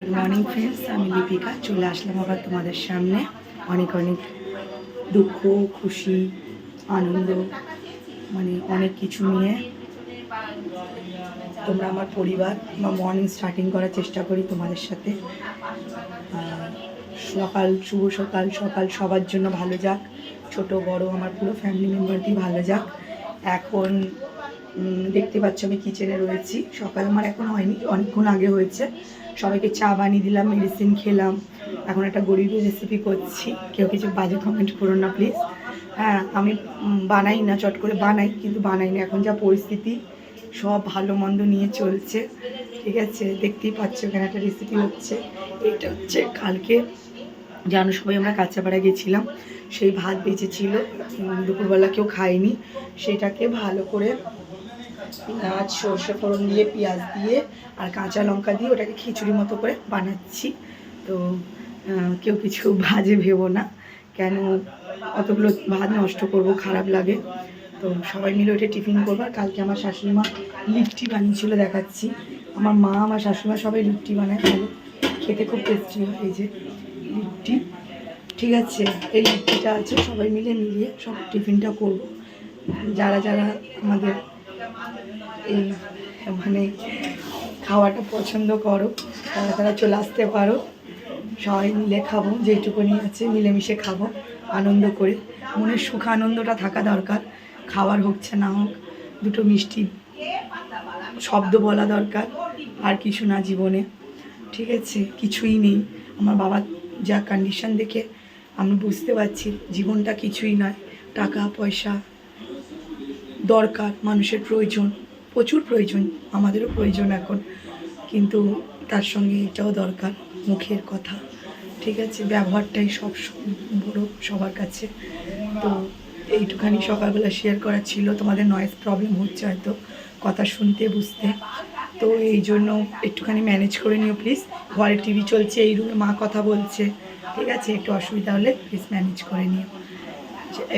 Good morning friends, আমি লিপিকা চলে আসলাম আবার তোমাদের সামনে অনেক অনেক দুঃখ, খুশি, আনন্দ, মানে অনেক কিছু নিয়ে। তোমরা আমার পরিবার বা মর্নিং স্টার্টিং করার চেষ্টা করি তোমাদের সাথে। সকাল, শুভ সকাল সকাল সবার জন্য ভালো যাক, ছোট বড় আমার পুরো ফ্যামিলি মেম্বারটি ভালো যাক। এখন দেখতে পাচ্ছ আমি কিচেনে রয়েছি। সকাল আমার এখন হয়নি, অনেকক্ষণ আগে হয়েছে। সবাইকে চা বানিয়ে দিলাম, মেডিসিন খেলাম। এখন একটা গরিবের রেসিপি করছি, কেউ কিছু বাজে কমেন্ট করো না প্লিজ। হ্যাঁ, আমি বানাই না, চট করে বানাই কিন্তু বানাই না। এখন যা পরিস্থিতি, সব ভালো মন্দ নিয়ে চলছে, ঠিক আছে। দেখতেই পাচ্ছ এখানে একটা রেসিপি হচ্ছে। এটা হচ্ছে কালকে জানো সবাই আমরা কাঁচাপাড়া গেছিলাম, সেই ভাত বেঁচেছিল, দুপুরবেলা কেউ খায়নি। সেটাকে ভালো করে পেঁয়াজ, সর্ষে ফোড়ন দিয়ে, পেঁয়াজ দিয়ে আর কাঁচা লঙ্কা দিয়ে ওটাকে খিচুড়ি মতো করে বানাচ্ছি। তো কেউ কিছু ভাজে ভেবো না, কেন অতগুলো ভাত নষ্ট করব, খারাপ লাগে। তো সবাই মিলে ওইটা টিফিন করবো। আর কালকে আমার শাশুড়ি মা লিট্টি বানিয়েছিল, দেখাচ্ছি। আমার মা, আমার শাশুড়ি মা সবাই লিট্টি বানায়, ভালো খেতে, খুব টেস্টি হয় এই যে লিট্টি, ঠিক আছে। এই লিট্টিটা আছে, সবাই মিলে মিলিয়ে সব টিফিনটা করব। যারা যারা আমাদের এই মানে খাওয়াটা পছন্দ করো তারা তারা চলে আসতে পারো, সবাই মিলে খাবো। যেটুকুনি আছে মিলেমিশে খাবো আনন্দ করে। মনের সুখ আনন্দটা থাকা দরকার, খাওয়ার হচ্ছে না হোক, দুটো মিষ্টি শব্দ বলা দরকার, আর কিছু না জীবনে, ঠিক আছে। কিছুই নেই। আমার বাবার যা কন্ডিশন দেখে আমি বুঝতে পারছি জীবনটা কিছুই নয়। টাকা পয়সা দরকার, মানুষের প্রয়োজন, প্রচুর প্রয়োজন, আমাদেরও প্রয়োজন এখন, কিন্তু তার সঙ্গে এটাও দরকার, মুখের কথা, ঠিক আছে। ব্যবহারটাই সব বড় সবার কাছে। তো এইটুখানি সকালবেলা শেয়ার করা ছিল। তোমাদের নয়েজ প্রবলেম হচ্ছে হয়তো কথা শুনতে, বুঝতে, তো এই জন্য একটুখানি ম্যানেজ করে নিও প্লিজ। ঘরে টিভি চলছে, এই রুমে মা কথা বলছে, ঠিক আছে। একটু অসুবিধা হলে প্লিজ ম্যানেজ করে নিও।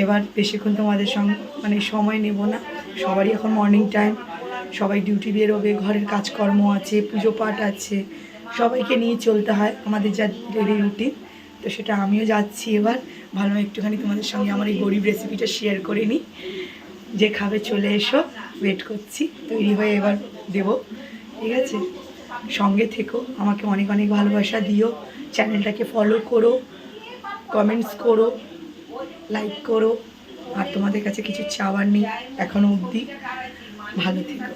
এবার বেশিক্ষণ তোমাদের সঙ্গে মানে সময় নেব না, সবারই এখন মর্নিং টাইম, সবাই ডিউটি বেরোবে, ঘরের কাজকর্ম আছে, পুজো পাঠ আছে, সবাইকে নিয়ে চলতে হয় আমাদের যা ডেলি রুটিন। তো সেটা আমিও যাচ্ছি এবার। ভালো একটুখানি তোমাদের সঙ্গে আমার এই গরিব রেসিপিটা শেয়ার করে নিই। যে খাবে চলে এসো, ওয়েট করছি, তৈরি হয়ে এবার দেবো, ঠিক আছে। সঙ্গে থেকো, আমাকে অনেক অনেক ভালোবাসা দিও, চ্যানেলটাকে ফলো করো, কমেন্টস করো, লাইক করো। আর তোমাদের কাছে কিছু চাওয়ার নেই এখনও অবধি, ভালো থেকো।